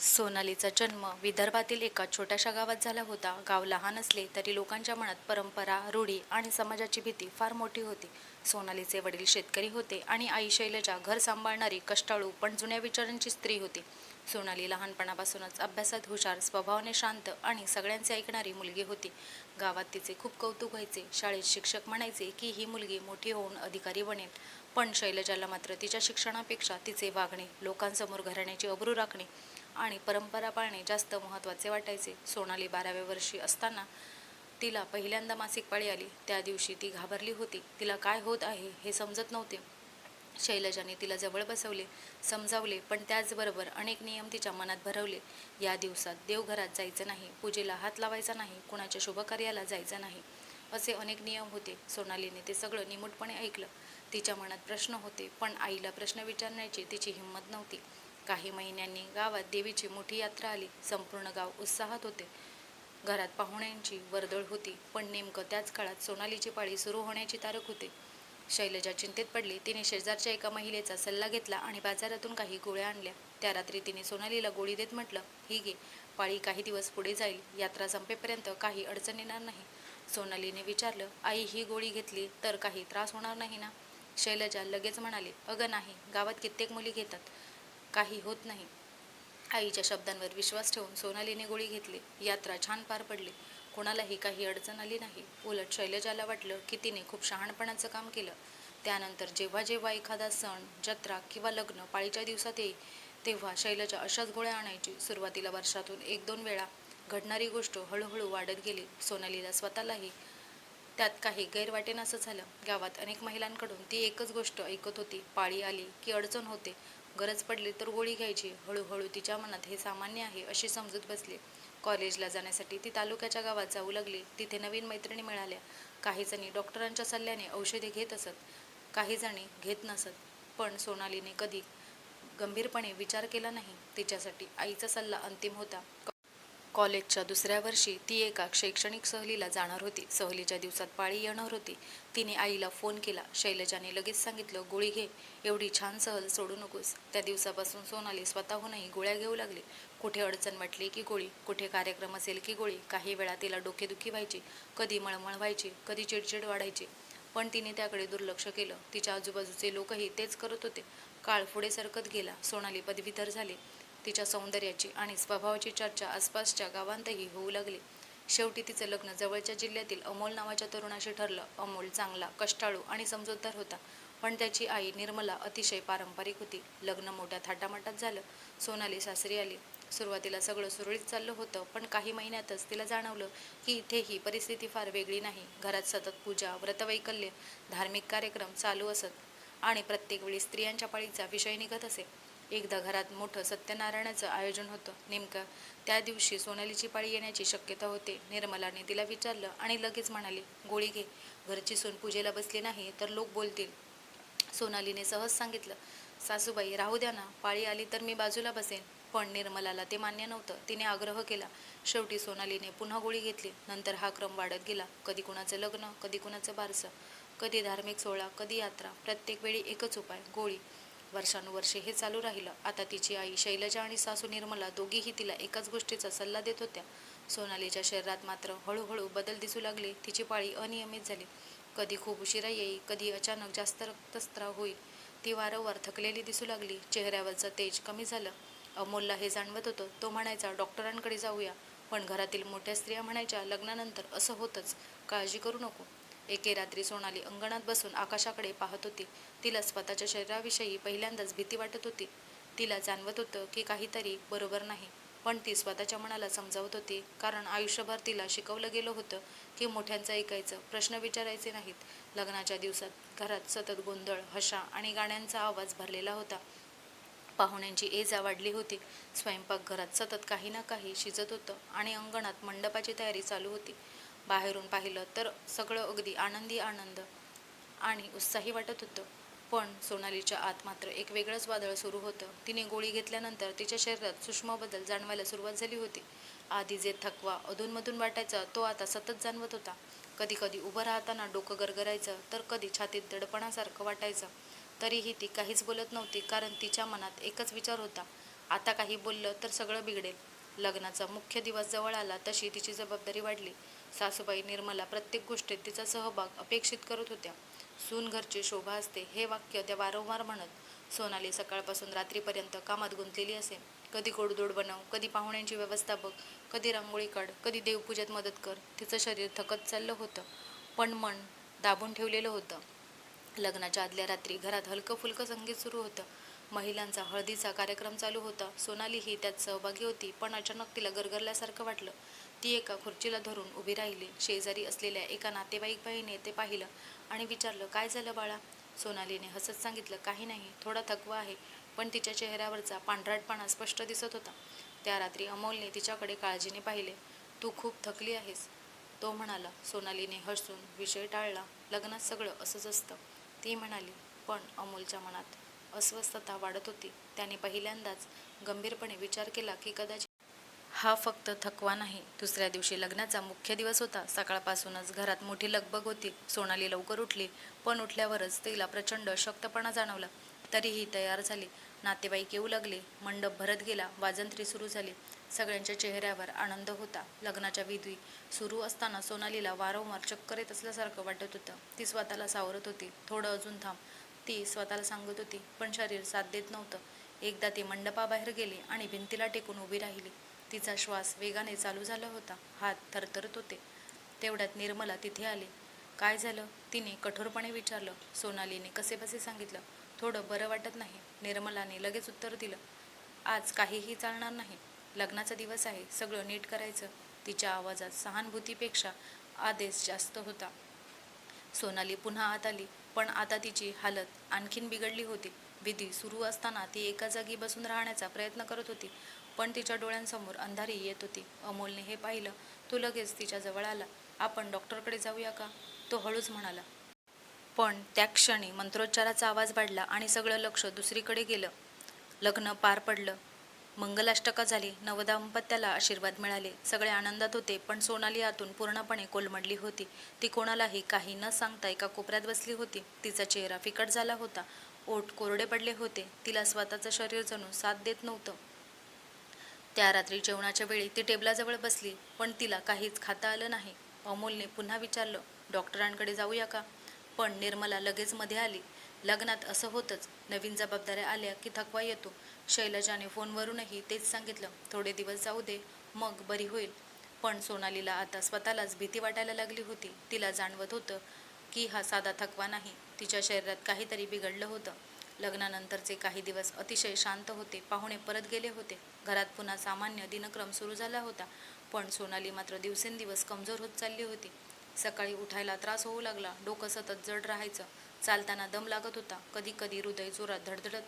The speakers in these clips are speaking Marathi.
सोनालीचा जन्म विदर्भातील एका छोट्याशा गावात झाला होता. गाव लहान असले तरी लोकांच्या मनात परंपरा, रूढी आणि समाजाची भीती फार मोठी होती. सोनालीचे वडील शेतकरी होते आणि आई शैलजा घर सांभाळणारी कष्टाळू पण जुन्या विचारांची स्त्री होती. सोनाली लहानपणापासूनच अभ्यासात हुशार, स्वभावाने शांत आणि सगळ्यांचे ऐकणारी मुलगी होती. गावात तिचे खूप कौतुक व्हायचे. शाळेत शिक्षक म्हणायचे की ही मुलगी मोठी होऊन अधिकारी बनेल. पण शैलजाला मात्र तिच्या शिक्षणापेक्षा तिचे वागणे, लोकांसमोर घराण्याची अब्रू राखणे आणि परंपरा पाळणे जास्त महत्त्वाचे वाटायचे. सोनाली 12व्या वर्षी असताना तिला पहिल्यांदा मासिक पाळी आली. त्या दिवशी ती घाबरली होती. तिला काय होत आहे हे समजत नव्हते. शैलजाने तिला जवळ बसवले, समजावले, पण त्याचबरोबर अनेक नियम तिच्या मनात भरवले. या दिवसात देवघरात जायचं नाही, पूजेला हात लावायचा नाही, कुणाच्या शुभकार्याला जायचं नाही, असे अनेक नियम होते. सोनालीने ते सगळं निमूटपणे ऐकलं. तिच्या मनात प्रश्न होते, पण आईला प्रश्न विचारण्याची तिची हिंमत नव्हती. काही महिन्यांनी गावात देवीची मोठी यात्रा आली. संपूर्ण गाव उत्साहात होते. घरात पाहुण्यांची वर्दळ होती. पण नेमकं त्याच काळात सोनालीची पाळी सुरू होण्याची तारख होती. शैलजा चिंतेत पडली. तिने शेजारच्या एका महिलेचा सल्ला घेतला आणि बाजारातून काही गोळ्या आणल्या. त्या रात्री तिने सोनालीला गोळी देत म्हटलं, ही घे, पाळी काही दिवस पुढे जाईल. यात्रा संपेपर्यंत काही अडचण येणार नाही. सोनालीने विचारलं, आई, ही गोळी घेतली तर काही त्रास होणार नाही ना? शैलजा लगेच म्हणाली, अगं नाही, गावात कित्येक मुली घेतात, काही होत नाही. आईच्या शब्दांवर विश्वास ठेवून सोनालीने गोळी घेतली. यात्रा छान पार पडली. कोणालाही काही अडचण आली नाही. उलट शैलजाला वाटलं की तिने खूप शहाणपणाचं काम केलं. त्यानंतर जेव्हा जेव्हा एखादा सण, जत्रा किंवा लग्न पाळीच्या दिवसात येई, तेव्हा शैलजा अशाच गोळ्या आणायची. सुरुवातीला वर्षातून 1-2 वेळा घडणारी गोष्ट हळूहळू वाढत गेली. सोनालीला स्वतःलाही त्यात काही गैरवाटेनासं झालं. गावात अनेक महिलांकडून ती एकच गोष्ट ऐकत होती, पाळी आली की अडचण होते, गरज पडली तर गोळी घ्यायची. हळूहळू तिच्या मनात हे सामान्य आहे अशी समजूत बसली. कॉलेजला जाण्यासाठी ती तालुक्याच्या गावात जाऊ लागली. तिथे नवीन मैत्रिणी मिळाल्या. काही जणी डॉक्टरांच्या सल्ल्याने औषधे घेत असत, काही जणी घेत नसत. पण सोनालीने कधी गंभीरपणे विचार केला नाही. तिच्यासाठी आईचा सल्ला अंतिम होता. कॉलेजच्या दुसऱ्या वर्षी ती एका शैक्षणिक सहलीला जाणार होती. सहलीच्या दिवसात पाळी येणार होती. तिने आईला फोन केला. शैलजाने लगेच सांगितलं, गोळी घे, एवढी छान सहल सोडू नकोस. त्या दिवसापासून सोनाली स्वतःहूनही गोळ्या घेऊ लागली. कुठे अडचण वाटली की गोळी, कुठे कार्यक्रम असेल की गोळी. काही वेळा तिला डोकेदुखी व्हायची, कधी मळमळ व्हायची, कधी चिडचिड वाढायची, पण तिने त्याकडे दुर्लक्ष केलं. तिच्या आजूबाजूचे लोकही तेच करत होते. काळ पुढे सरकत गेला. सोनाली पदवीधर झाली. तिच्या सौंदर्याची आणि स्वभावाची चर्चा आसपासच्या गावांतही होऊ लागली. शेवटी तिचं लग्न जवळच्या जिल्ह्यातील अमोल नावाच्या तरुणाशी ठरलं. अमोल चांगला, कष्टाळू आणि समजूतदार होता, पण त्याची आई निर्मला अतिशय पारंपरिक होती. लग्न मोठ्या थाटामाटात झालं. सोनाली सासरी आली. सुरुवातीला सगळं सुरळीत चाललं होतं, पण काही महिन्यातच तिला जाणवलं की इथेही परिस्थिती फार वेगळी नाही. घरात सतत पूजा, व्रतवैकल्य, धार्मिक कार्यक्रम चालू असत आणि प्रत्येक वेळी स्त्रियांच्या पाळीचा विषय निघत असे. एकदा घरात मोठं सत्यनारायणाचं आयोजन होतं. नेमकं त्या दिवशी सोनालीची पाळी येण्याची शक्यता होते. निर्मलाने तिला विचारलं आणि लगेच म्हणाली, गोळी घे, घरची सून पूजेला बसली नाही तर लोक बोलतील. सोनालीने सहज सांगितलं, सासूबाई राहू द्या ना, पाळी आली तर मी बाजूला बसेन. पण निर्मलाला ते मान्य नव्हतं. तिने आग्रह केला. शेवटी सोनालीने पुन्हा गोळी घेतली. नंतर हा क्रम वाढत गेला. कधी कुणाचं लग्न, कधी कुणाचं बारसं, कधी धार्मिक सोहळा, कधी यात्रा. प्रत्येक वेळी एकच उपाय, गोळी. वर्षानुवर्षे हे चालू राहिलं. आता तिची आई शैलजा आणि सासू निर्मला दोघीही तिला एकाच गोष्टीचा सल्ला देत होत्या. सोनालीच्या शरीरात मात्र हळूहळू बदल दिसू लागले. तिची पाळी अनियमित झाली. कधी खूप उशिरा येई, कधी अचानक जास्त रक्तस्राव होईल. ती वारंवार थकलेली दिसू लागली. चेहऱ्यावरचं तेज कमी झालं. अमोलला हे जाणवत होतं. तो म्हणायचा, डॉक्टरांकडे जाऊया. पण घरातील मोठ्या स्त्रिया म्हणायच्या, लग्नानंतर असं होतंच, काळजी करू नको. एके रात्री सोनाली अंगणात बसून आकाशाकडे पाहत होती. तिला स्वतःच्या शरीराविषयी पहिल्यांदाच भीती वाटत होती. तिला जाणवत होतं की काहीतरी बरोबर नाही, पण ती स्वतःच्या मनाला समजावत होती. कारण आयुष्यभर तिला शिकवलं गेलं होतं की मोठ्यांचं ऐकायचं, प्रश्न विचारायचे नाहीत. लग्नाच्या दिवसात घरात सतत गोंधळ, हशा आणि गाण्यांचा आवाज भरलेला होता. पाहुण्यांची ये-जा वाढली होती. स्वयंपाकघरात सतत काही ना काही शिजत होतं आणि अंगणात मंडपाची तयारी चालू होती. बाहेरून पाहिलं तर सगळं अगदी आनंदी आनंद आणि उत्साही वाटत होतं. पण सोनालीच्या आत मात्र एक वेगळंच वादळ सुरू होतं. तिने गोळी घेतल्यानंतर तिच्या शरीरात सूक्ष्म बदल जाणवायला सुरुवात झाली होती. आधी जे थकवा अधूनमधून वाटायचा तो आता सतत जाणवत होता. कधी कधी उभं राहताना डोकं गरगरायचं, तर कधी छातीत दडपणासारखं वाटायचं. तरीही ती काहीच बोलत नव्हती, कारण तिच्या मनात एकच विचार होता, आता काही बोललं तर सगळं बिघडेल. लग्नाचा मुख्य दिवस जवळ आला तशी तिची जबाबदारी वाढली. सासूबाई निर्मला प्रत्येक गोष्टीत तिचा सहभाग अपेक्षित करत होत्या. सून घरची शोभा असते हे वाक्य त्या वारंवार म्हणत. सोनाली सकाळपासून रात्रीपर्यंत कामात गुंतलेली असे. कधी गोडधोड बनव, कधी पाहुण्यांची व्यवस्था बघ, कधी रांगोळी काढ, कधी देवपूजेत मदत कर. तिचं शरीर थकत चाललं होतं, पण मन दाबून ठेवलेलं होतं. लग्नाच्या आदल्या रात्री घरात हलकं फुलकं संगीत सुरू होतं. महिलांचा हळदीचा कार्यक्रम चालू होता. सोनाली ही त्यात सहभागी होती, पण अचानक तिला गरगरल्यासारखं वाटलं. ती एका खुर्चीला धरून उभी राहिली. शेजारी असलेल्या एका नातेवाईक बाईने ते पाहिलं आणि विचारलं, काय झालं बाळा? सोनालीने हसत सांगितलं, काही नाही, थोडा थकवा आहे. पण तिच्या चेहऱ्यावरचा पांढराटपणा स्पष्ट दिसत होता. त्या रात्री अमोलने तिच्याकडे काळजीने पाहिले. तू खूप थकली आहेस, तो म्हणाला. सोनालीने हसून विषय टाळला. लग्नात सगळं असंच असतं, ती म्हणाली. पण अमोलच्या मनात अस्वस्थता वाढत होती. त्याने पहिल्यांदाच गंभीरपणे विचार केला की कदाचित हा फक्त थकवा नाही. दुसऱ्या दिवशी लग्नाचा मुख्य दिवस होता. सकाळपासूनच घरात मोठी लगबग होती. सोनाली लवकर उठली, पण उठल्यावरच तिला प्रचंड अशक्तपणा जाणवला. तरीही तयार झाली. नातेवाईक येऊ लागले. मंडप भरत गेला. वाजंत्री सुरू झाली. सगळ्यांच्या चेहऱ्यावर आनंद होता. लग्नाच्या विधी सुरू असताना सोनालीला वारंवार चक्कर येत असल्यासारखं वाटत होतं. ती स्वतःला सावरत होती. थोडं अजून थांब, ती स्वतःला सांगत होती, पण शरीर साथ देत नव्हतं. एकदा ती मंडपाबाहेर गेली आणि भिंतीला टेकून उभी राहिली. तिचा श्वास वेगाने चालू झाला होता. हात थरथरत होते. तेवढ्यात निर्मला तिथे आली. काय झालं? तिने कठोरपणे विचारलं. सोनालीने कसेबसे सांगितलं, थोडं बरं वाटत नाही. निर्मलाने लगेच उत्तर दिलं, आज काहीही चालणार नाही. लग्नाचा दिवस आहे, सगळं नीट करायचं. तिच्या आवाजात सहानुभूतीपेक्षा आदेश जास्त होता. सोनाली पुन्हा आत आली, पण आता तिची हालत आणखीन बिघडली होती. विधी सुरू असताना ती एका जागी बसून राहण्याचा प्रयत्न करत होती, पण तिच्या डोळ्यांसमोर अंधारी येत होती. अमोलने हे पाहिलं. तो लगेच तिच्या जवळ आला. आपण डॉक्टरकडे जाऊया का? तो हळूच म्हणाला. पण त्या क्षणी मंत्रोच्चाराचा आवाज वाढला आणि सगळं लक्ष दुसरीकडे गेलं. लग्न पार पडलं. मंगलाष्टका झाली. नवदाम्पत्याला आशीर्वाद मिळाले. सगळे आनंदात होते, पण सोनाली आतून पूर्णपणे कोलमडली होती. ती कोणालाही काही न सांगता एका कोपऱ्यात बसली होती. तिचा चेहरा फिकट झाला होता. ओठ कोरडे पडले होते. तिला स्वतःचं शरीर जणू साथ देत नव्हतं. त्या रात्री जेवणाच्या वेळी ती टेबलाजवळ बसली, पण तिला काहीच खाता आलं नाही. अमोलने पुन्हा विचारलं, डॉक्टरांकडे जाऊया का? पण निर्मला लगेच मध्ये आली. लग्नात असं होतंच, नवीन जबाबदाऱ्या आल्या की थकवा येतो. शैलजाने फोनवरूनही तेच सांगितलं, थोडे दिवस जाऊ दे, मग बरी होईल. पण सोनालीला आता स्वतःलाच भीती वाटायला लागली होती. तिला जाणवत होतं की हा साधा थकवा नाही, तिच्या शरीरात काहीतरी बिघडलं होतं. लग्नानंतरचे काही दिवस अतिशय शांत होते. पाहुणे परत गेले होते. घरात पुन्हा सामान्य दिनक्रम सुरू झाला होता. पण सोनाली मात्र दिवसेंदिवस कमजोर होत चालली होती. सकाळी उठायला त्रास होऊ लागला. डोकं सतत जड राहायचं. चालताना दम लागत होता. कधी कधी हृदय जोरात धडधडत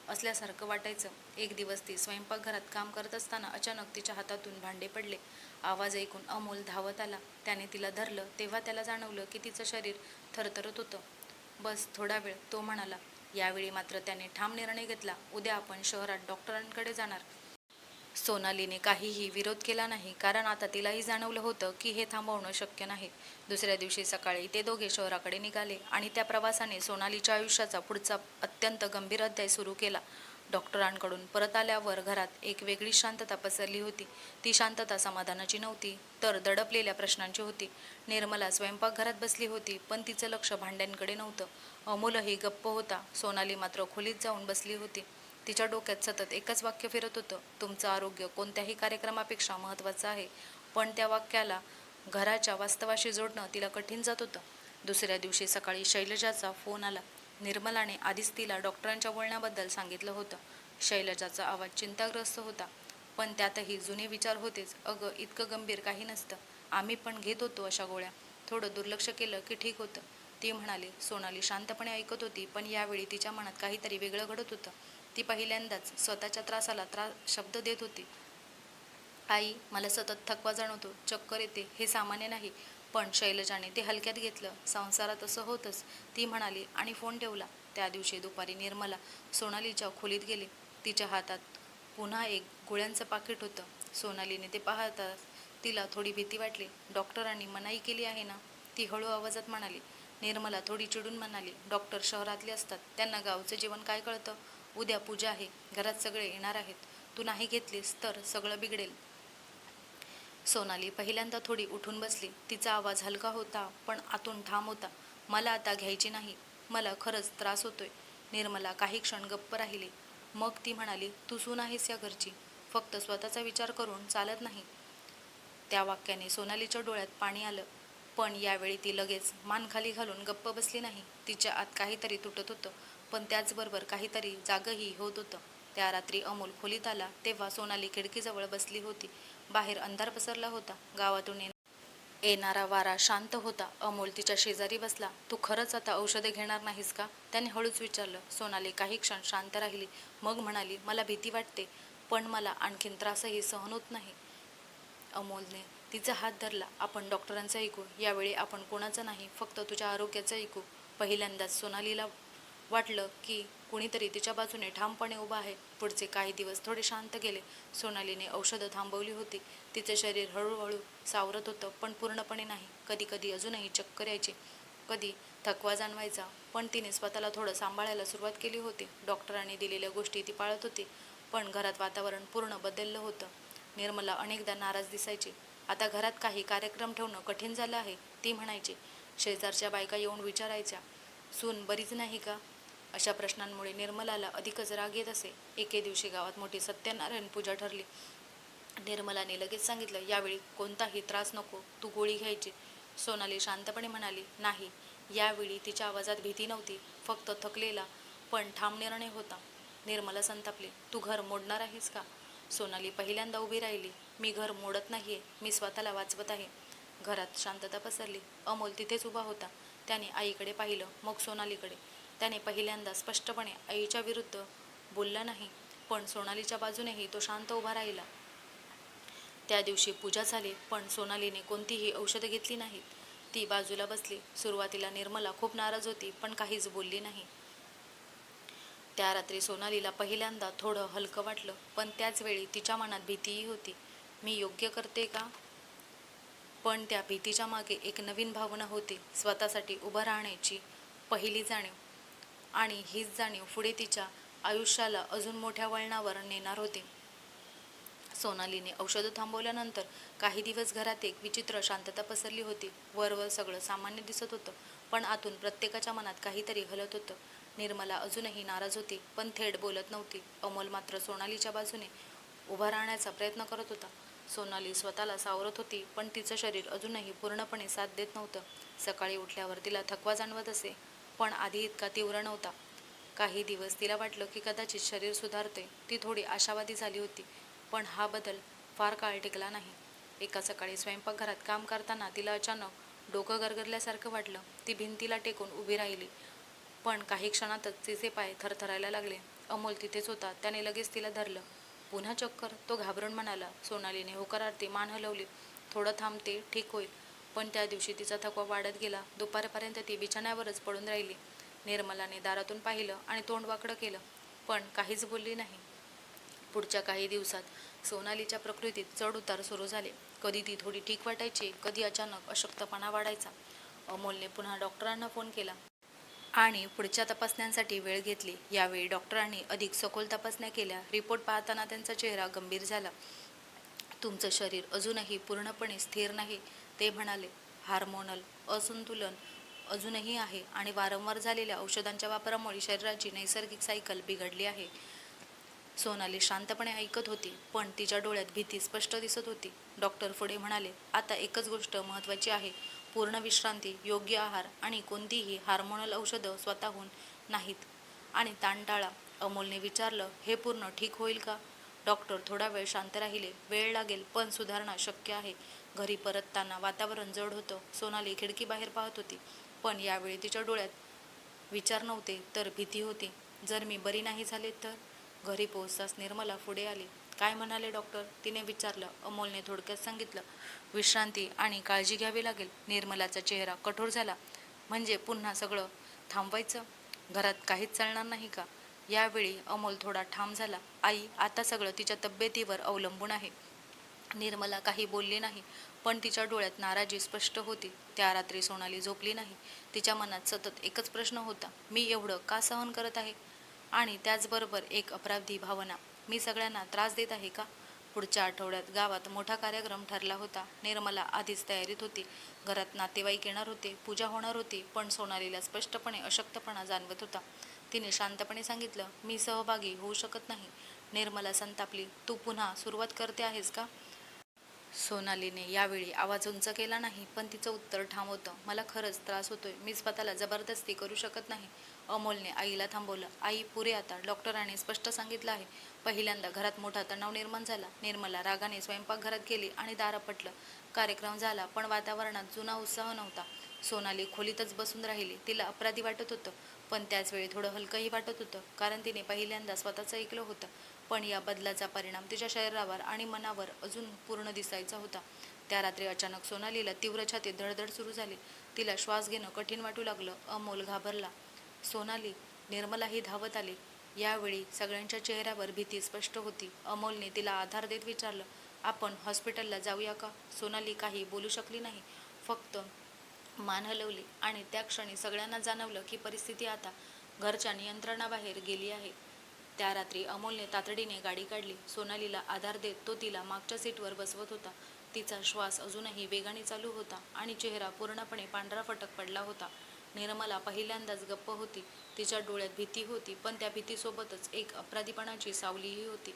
असल्यासारखं वाटायचं. एक दिवस ती स्वयंपाकघरात काम करत असताना अचानक तिच्या हातातून भांडे पडले. आवाज ऐकून अमोल धावत आला. त्याने तिला धरलं. तेव्हा त्याला जाणवलं की तिचं शरीर थरथरत होतं. बस थोडा वेळ, तो म्हणाला. यावेळी मात्र त्याने ठाम निर्णय घेतला. उद्या आपण शहरात डॉक्टरांकडे जाणार. सोनालीने काहीही विरोध केला नाही, कारण आता तिलाही जाणवलं होतं की हे थांबवणं शक्य नाही. दुसऱ्या दिवशी सकाळी ते दोघे शहराकडे निघाले आणि त्या प्रवासाने सोनालीच्या आयुष्याचा पुढचा अत्यंत गंभीर अध्याय सुरू केला. डॉक्टरांकडून परत आल्यावर घरात एक वेगळी शांतता पसरली होती. ती शांतता समाधानाची नव्हती, तर दडपलेल्या प्रश्नांची होती. निर्मला स्वयंपाकघरात बसली होती, पण तिचं लक्ष भांड्यांकडे नव्हतं. अमोलही गप्प होता. सोनाली मात्र खोलीत जाऊन बसली होती. तिच्या डोक्यात सतत एकच वाक्य फिरत होतं, तुमचं आरोग्य कोणत्याही कार्यक्रमापेक्षा महत्त्वाचं आहे. पण त्या वाक्याला घराच्या वास्तवाशी जोडणं तिला कठीण जात होतं. दुसऱ्या दिवशी सकाळी शैलजाचा फोन आला. निर्मलाने आधीच तिला डॉक्टरांच्या बोलण्याबद्दल सांगितलं होतं. शैलजाचा आवाज चिंताग्रस्त होता, पण त्यातही जुने विचार होतेच. अगं, इतकं गंभीर काही नसतं. आम्ही पण घेत होतो अशा गोळ्या. थोडं दुर्लक्ष केलं की ठीक होतं, ती म्हणाली. सोनाली शांतपणे ऐकत होती, पण यावेळी तिच्या मनात काहीतरी वेगळं घडत होतं. ती पहिल्यांदाच स्वतःच्या त्रासाला शब्द देत होती. आई, मला सतत थकवा जाणवतो, चक्कर येते, हे सामान्य नाही. पण शैलजाने ते हलक्यात घेतलं. संसारात असं होतंच, ती म्हणाली आणि फोन ठेवला. त्या दिवशी दुपारी निर्मला सोनालीच्या खोलीत गेली. तिच्या हातात पुन्हा एक गोळ्यांचं पाकिट होतं. सोनालीने ते पाहताच तिला थोडी भीती वाटली. डॉक्टरांनी मनाई केली आहे ना, ती हळू आवाजात म्हणाली. निर्मला थोडी चिडून म्हणाली, डॉक्टर शहरातले असतात, त्यांना गावचं जीवन काय कळतं? उद्या पूजा आहे, घरात सगळे येणार आहेत. तू नाही घेतलीस तर सगळं बिघडेल. सोनाली पहिल्यांदा थोडी उठून बसली. तिचा आवाज हलका होता पण आतून ठाम होता. मला आता घ्यायची नाही. मला खरंच त्रास होतोय. निर्मला काही क्षण गप्प राहिली. मग ती म्हणाली, तू सून आहेस या घरची. फक्त स्वतःचा विचार करून चालत नाही. त्या वाक्याने सोनालीच्या डोळ्यात पाणी आलं. पण यावेळी ती लगेच मान खाली घालून गप्प बसली नाही. तिच्या आत काहीतरी तुटत होतं, पण त्याचबरोबर काहीतरी जागही होत होतं. त्या रात्री अमोल खोलीत आला तेव्हा सोनाली खिडकीजवळ बसली होती. बाहेर अंधार पसरला होता. गावातून येणारा वारा शांत होता. अमोल तिच्या शेजारी बसला. तू खरंच आता औषधे घेणार नाहीस का? त्याने हळूच विचारलं. सोनाली काही क्षण शांत राहिली. मग म्हणाली, मला भीती वाटते, पण मला आणखीन त्रासही सहन होत नाही. अमोलने तिचा हात धरला. आपण डॉक्टरांचं ऐकू. यावेळी आपण कोणाचं नाही, फक्त तुझ्या आरोग्याचं ऐकू. पहिल्यांदाच सोनालीला वाटलं की कुणीतरी तिच्या बाजूने ठामपणे उभा आहे. पुढचे काही दिवस थोडे शांत गेले. सोनालीने औषधं थांबवली होती. तिचे शरीर हळूहळू सावरत होतं, पण पूर्णपणे नाही. कधी कधी अजूनही चक्कर यायची, कधी थकवा जाणवायचा, पण तिने स्वतःला थोडं सांभाळायला सुरुवात केली होती. डॉक्टरांनी दिलेल्या गोष्टी ती पाळत होती, पण घरात वातावरण पूर्ण बदललं होतं. निर्मला अनेकदा नाराज दिसायची. आता घरात काही कार्यक्रम ठेवणं कठीण झालं आहे, ती म्हणायची. शेजारच्या बायका येऊन विचारायच्या, सून बरीच नाही का? अशा प्रश्नांमुळे निर्मलाला अधिकच राग येत असे. एके दिवशी गावात मोठी सत्यनारायण पूजा ठरली. निर्मलाने लगेच सांगितलं, यावेळी कोणताही त्रास नको, तू गोळी घ्यायची. सोनाली शांतपणे म्हणाली, नाही. यावेळी तिच्या आवाजात भीती नव्हती, फक्त थकलेला पण ठाम निर्णय होता. निर्मला संतापली, तू घर मोडणार आहेस का? सोनाली पहिल्यांदा उभी राहिली. मी घर मोडत नाहीये, मी स्वतःला वाचवत आहे. घरात शांतता पसरली. अमोल तिथेच उभा होता. त्याने आईकडे पाहिलं, मग सोनालीकडे. त्याने पहिल्यांदा स्पष्टपणे आईच्या विरुद्ध बोलला नाही, पण सोनालीच्या बाजूनेही तो शांत उभा राहिला. त्या दिवशी पूजा झाली, पण सोनालीने कोणतीही औषधं घेतली नाहीत. ती बाजूला बसली. सुरुवातीला निर्मला खूप नाराज होती, पण काहीच बोलली नाही. त्या रात्री सोनालीला पहिल्यांदा थोडं हलकं वाटलं, पण त्याच वेळी तिच्या मनात भीतीही होती. मी योग्य करते का? पण त्या भीतीच्या मागे एक नवीन भावना होती, स्वतःसाठी उभं राहण्याची पहिली जाणीव. आणि हीच जाणीव पुढे तिच्या आयुष्याला अजून मोठ्या वळणावर नेणार होती. सोनालीने औषधं थांबवल्यानंतर काही दिवस घरात एक विचित्र शांतता पसरली होती. वरवर सगळं सामान्य दिसत होतं, पण आतून प्रत्येकाच्या मनात काहीतरी हलत होतं. निर्मला अजूनही नाराज होती, पण थेट बोलत नव्हती. अमोल मात्र सोनालीच्या बाजूने उभा राहण्याचा प्रयत्न करत होता. सोनाली स्वतःला सावरत होती, पण तिचं शरीर अजूनही पूर्णपणे साथ देत नव्हतं. सकाळी उठल्यावर तिला थकवा जाणवत असे, पण आधी इतका तीव्र नव्हता. काही दिवस तिला वाटलं की कदाचित शरीर सुधारते. ती थोडी आशावादी झाली होती, पण हा बदल फार काळ टिकला नाही. एका सकाळी स्वयंपाकघरात काम करताना तिला अचानक डोकं गरगरल्यासारखं वाटलं. ती भिंतीला टेकून उभी राहिली, पण काही क्षणातच तिचे पाय थरथरायला लागले. अमोल तिथेच होता. त्याने लगेच तिला धरलं. पुन्हा चक्कर? तो घाबरून म्हणाला. सोनालीने होकारार्थी मान हलवली. थोडं थांबते, ठीक होईल. पण त्या दिवशी तिचा थकवा वाढत गेला. दुपारपर्यंत ती बिछाण्यावरच पडून राहिली. निर्मलाने दारातून पाहिलं आणि तोंड वाकडं केलं, पण काहीच बोलली नाही. पुढच्या काही दिवसात सोनालीच्या प्रकृतीत चढ उतार सुरू झाले. कधी ती थोडी ठीक वाटायची, कधी अचानक अशक्तपणा वाढायचा. अमोलने पुन्हा डॉक्टरांना फोन केला आणि पुढच्या तपासण्यांसाठी वेळ घेतली. यावेळी डॉक्टरांनी अधिक सखोल तपासण्या केल्या. रिपोर्ट पाहताना त्यांचा चेहरा गंभीर झाला. तुमचं शरीर अजूनही पूर्णपणे स्थिर नाही, ते म्हणाले. हार्मोनल असंतुलन अजूनही आहे आणि वारंवार झालेल्या औषधांच्या वापरामुळे शरीराची नैसर्गिक सायकल बिघडली आहे. सोनाली शांतपणे ऐकत होती, पण तिच्या डोळ्यात भीती स्पष्ट दिसत होती. डॉक्टर पुढे म्हणाले, आता एकच गोष्ट महत्त्वाची आहे, पूर्ण विश्रांती, योग्य आहार आणि कोणतीही हार्मोनल औषधं स्वतःहून नाहीत. आणि ताण टाळा. अमोलने विचारलं, हे पूर्ण ठीक होईल का? डॉक्टर थोडा वेळ शांत राहिले. वेळ लागेल, पण सुधारणा शक्य आहे. घरी परतताना वातावरण जड होतं. सोनाली खिडकीबाहेर पाहत होती, पण यावेळी तिच्या डोळ्यात विचार नव्हते, तर भीती होती. जर मी बरी नाही झाले तर? घरी पोहोचताच निर्मला पुढे आली. काय म्हणाले डॉक्टर? तिने विचारलं. अमोलने थोडक्यात सांगितलं, विश्रांती आणि काळजी घ्यावी लागेल. निर्मलाचा चेहरा कठोर झाला. म्हणजे पुन्हा सगळं थांबवायचं? घरात काहीच चालणार नाही का? यावेळी अमोल थोडा ठाम झाला. आई, आता सगळं तिच्या तब्येतीवर अवलंबून आहे. निर्मला काही बोलली नाही, पण तिच्या डोळ्यात नाराजी स्पष्ट होती. त्या रात्री सोनाली झोपली नाही. तिच्या मनात सतत एकच प्रश्न होता, मी एवढं का सहन करत आहे? आणि त्याचबरोबर एक अपराधी भावना, मी सगळ्यांना त्रास देत आहे का? पुढच्या आठवड्यात गावात मोठा कार्यक्रम ठरला होता. निर्मला आधीच तयारीत होती. घरात नातेवाईक येणार होते, पूजा होणार होती, पण सोनालीला स्पष्टपणे अशक्तपणा जाणवत होता. तिने शांतपणे सांगितलं, मी सहभागी होऊ शकत नाही. निर्मला संतापली, तू पुन्हा सुरुवात करते आहेस का? सोनालीने यावेळी आवाज उंच केला नाही, पण तिचं उत्तर ठाम होतं. मला खरंच त्रास होतोय. मी स्वतःला जबरदस्ती करू शकत नाही. अमोलने आईला थांबवलं. आई, पुरे आता. डॉक्टरांनी स्पष्ट सांगितलं आहे. पहिल्यांदा घरात मोठा तणाव निर्माण झाला. निर्मला रागाने स्वयंपाकघरात गेली आणि दार आपटलं. कार्यक्रम झाला, पण वातावरणात जुना उत्साह नव्हता. सोनाली खोलीतच बसून राहिली. तिला अपराधी वाटत होतं, पण त्याचवेळी थोडं हलकंही वाटत होतं, कारण तिने पहिल्यांदा स्वतःचं ऐकलं होतं. पण या बदलाचा परिणाम तिच्या शरीरावर आणि मनावर अजून पूर्ण दिसायचा होता. त्या रात्री अचानक सोनालीला तीव्र छातीत धडधड सुरू झाली. तिला श्वास घेणं कठीण वाटू लागलं. अमोल घाबरला. सोनाली, निर्मलाही धावत आली. यावेळी सगळ्यांच्या चेहऱ्यावर भीती स्पष्ट होती. अमोलने तिला आधार देत विचारलं, आपण हॉस्पिटलला जाऊया का? सोनाली काही बोलू शकली नाही, फक्त मान हलवली. आणि त्या क्षणी सगळ्यांना जाणवलं की परिस्थिती आता घरच्या नियंत्रणाबाहेर गेली आहे. त्या रात्री अमोलने तातडीने गाडी काढली. सोनालीला आधार देत तो तिला मागच्या सीटवर बसवत होता. तिचा श्वास अजूनही वेगाने चालू होता आणि चेहरा पूर्णपणे पांढरा फटक पडला होता. निर्मला पहिल्यांदाच गप्प होती. तिच्या डोळ्यात भीती होती, पण त्या भीतीसोबतच एक अपराधीपणाची सावलीही होती,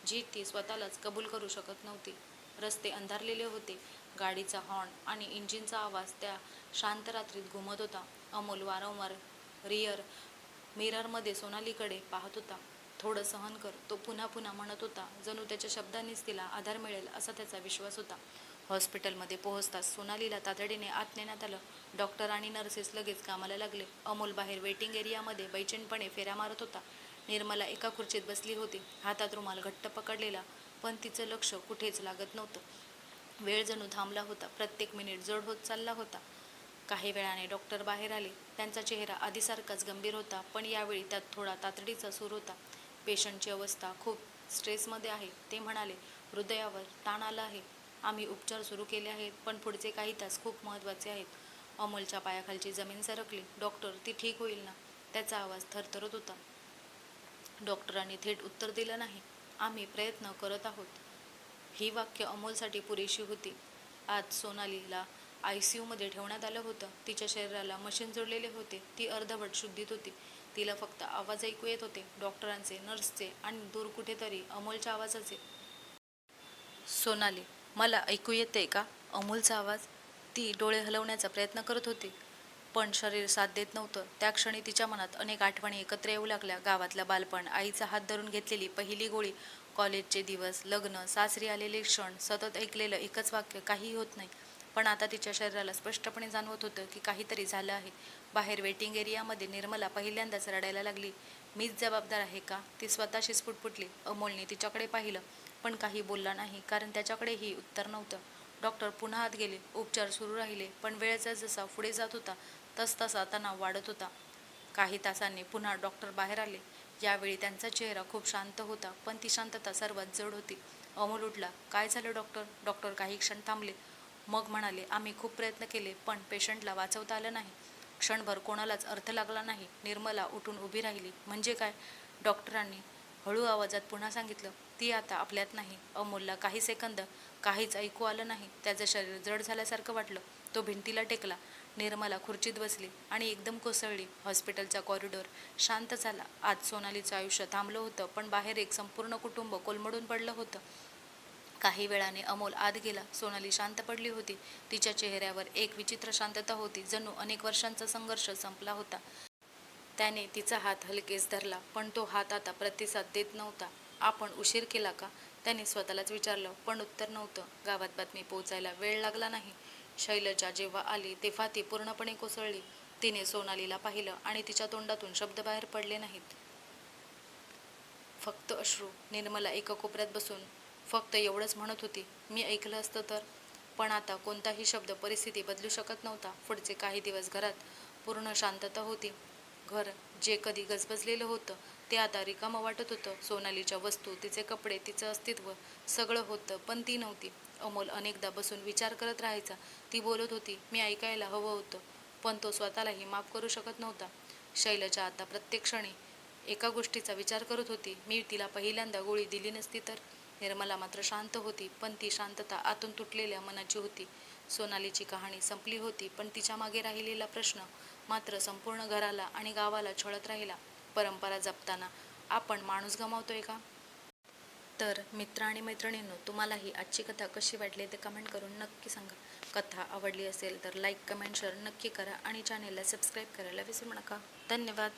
जी ती स्वतःलाच कबूल करू शकत नव्हती. रस्ते अंधारलेले होते. गाडीचा हॉर्न आणि इंजिनचा आवाज त्या शांत रात्रीत घुमत होता. अमोल वारंवार रिअर मिररमध्ये सोनालीकडे पाहत होता. थोडं सहन कर, तो पुन्हा पुन्हा म्हणत होता, जणू त्याच्या शब्दांनीच तिला आधार मिळेल असा त्याचा विश्वास होता. हॉस्पिटलमध्ये पोहोचताच सोनालीला तातडीने आत नेण्यात आलं. डॉक्टर आणि नर्सेस लगेच कामाला लागले. अमोल बाहेर वेटिंग एरियामध्ये बैचेनपणे फेऱ्या मारत होता. निर्मला एका खुर्चीत बसली होती, हातात रुमाल घट्ट पकडलेला, पण तिचं लक्ष कुठेच लागत नव्हतं. वेळ जणू थांबला होता. प्रत्येक मिनिट जड होत चालला होता. काही वेळाने डॉक्टर बाहेर आले. त्यांचा चेहरा आधीसारखाच गंभीर होता, पण यावेळी त्यात थोडा तातडीचा सूर होता. पेशंटची अवस्था खूप स्ट्रेसमध्ये आहे, ते म्हणाले. हृदयावर ताण आला आहे. आम्ही उपचार सुरू केले आहेत, पण पुढचे काही तास खूप महत्त्वाचे आहेत. अमोलच्या पायाखालची जमीन सरकली. डॉक्टर, ती ठीक होईल ना? त्याचा आवाज थरथरत होता. डॉक्टरांनी थेट उत्तर दिलं नाही. आम्ही प्रयत्न करत आहोत. ही वाक्य अमोलसाठी पुरेशी होती. आज सोनालीला ICUमध्ये ठेवण्यात आलं होतं. तिच्या शरीराला मशीन जोडलेले होते. ती अर्धवट शुद्धीत होती. तिला फक्त आवाज ऐकू येत होते, डॉक्टरांचे, नर्सचे आणि दूर कुठेतरी अमोलच्या आवाजाचे. सोनाली, मला ऐकू येते का? अमोलचा आवाज. ती डोळे हलवण्याचा प्रयत्न करत होती, पण शरीर साथ देत नव्हतं. त्या क्षणी तिच्या मनात अनेक आठवणी एकत्र येऊ लागल्या. गावातलं बालपण, आईचा हात धरून घेतलेली पहिली गोळी, कॉलेजचे दिवस, लग्न, सासरी आलेले क्षण, सतत ऐकलेलं एकच वाक्य, काही होत नाही. पण आता तिच्या शरीराला स्पष्टपणे जाणवत होतं की काहीतरी झालं आहे. बाहेर वेटिंग एरियामध्ये निर्मला पहिल्यांदाच रडायला लागली. मीच जबाबदार आहे का? ती स्वतःशीच पुटपुटली. अमोलने तिच्याकडे पाहिलं, पण काही बोलला नाही, कारण त्याच्याकडेही उत्तर नव्हतं. डॉक्टर पुन्हा आत गेले. उपचार सुरू राहिले, पण वेळ जसा पुढे जात होता तसतसा तणाव वाढत होता. काही तासांनी पुन्हा डॉक्टर बाहेर आले. यावेळी त्यांचा चेहरा खूप शांत होता, पण ती शांतता सर्वात जड होती. अमोल उठला. काय झालं डॉक्टर? डॉक्टर काही क्षण थांबले, मग म्हणाले, आम्ही खूप प्रयत्न केले, पण पेशंटला वाचवता आलं नाही. क्षणभर कोणालाच अर्थ लागला नाही. निर्मला उठून उभी राहिली. म्हणजे काय? डॉक्टरांनी हळू आवाजात पुन्हा सांगितलं. ती आता आपल्यात नाही. अमोलला काही सेकंद काहीच ऐकू आलं नाही. त्याचं शरीर जड झाल्यासारखं वाटलं. तो भिंतीला टेकला. निर्मला खुर्चीत बसली आणि एकदम कोसळली. हॉस्पिटलचा कॉरिडॉर शांत झाला. आज सोनालीचं आयुष्य थांबलं होतं, पण बाहेर एक संपूर्ण कुटुंब कोलमडून पडलं होतं. काही वेळाने अमोल आत गेला. सोनाली शांत पडली होती. तिच्या चेहऱ्यावर एक विचित्र शांतता होती, जणू अनेक वर्षांचा संघर्ष संपला होता. त्याने तिचा हात हलकेच धरला, पण तो हात आता प्रतिसाद देत नव्हता. आपण उशीर केला का? त्याने स्वतःलाच विचारलं, पण उत्तर नव्हतं. गावात बातमी पोहोचायला वेळ लागला नाही. शैलजा जेव्हा आली तेव्हा ती पूर्णपणे कोसळली. तिने सोनालीला पाहिलं आणि तिच्या तोंडातून शब्द बाहेर पडले नाहीत, फक्त अश्रू. निर्मला एका कोपऱ्यात बसून फक्त एवढंच म्हणत होती, मी ऐकलं असतं तर. पण आता कोणताही शब्द परिस्थिती बदलू शकत नव्हता. पुढचे काही दिवस घरात पूर्ण शांतता होती. घर जे कधी गजबजलेलं होतं ते आता रिकामं वाटत होतं. सोनालीच्या वस्तू, तिचे कपडे, तिचं अस्तित्व, सगळं होतं, पण ती नव्हती. अमोल अनेकदा बसून विचार करत राहायचा. ती बोलत होती, मी ऐकायला हवं होतं, पण तो स्वतःलाही माफ करू शकत नव्हता. शैलजा आता प्रत्येक क्षणी एका गोष्टीचा विचार करत होती. मी तिला पहिल्यांदा गोळी दिली नसती तर? निर्मला मात्र शांत होती, पण ती शांतता आतून तुटलेल्या मनाची होती. सोनालीची कहाणी संपली होती, पण तिच्या मागे राहिलेला प्रश्न मात्र संपूर्ण घराला आणि गावाला छळत राहिला. परंपरा जपताना आपण माणूस गमावतोय का? तर मित्र आणि मैत्रिणींनो, तुम्हालाही आजची कथा कशी वाटली ते कमेंट करून नक्की सांगा. कथा आवडली असेल तर लाईक, कमेंट, शेअर नक्की करा आणि चॅनेलला सबस्क्राईब करायला विसरू नका. धन्यवाद.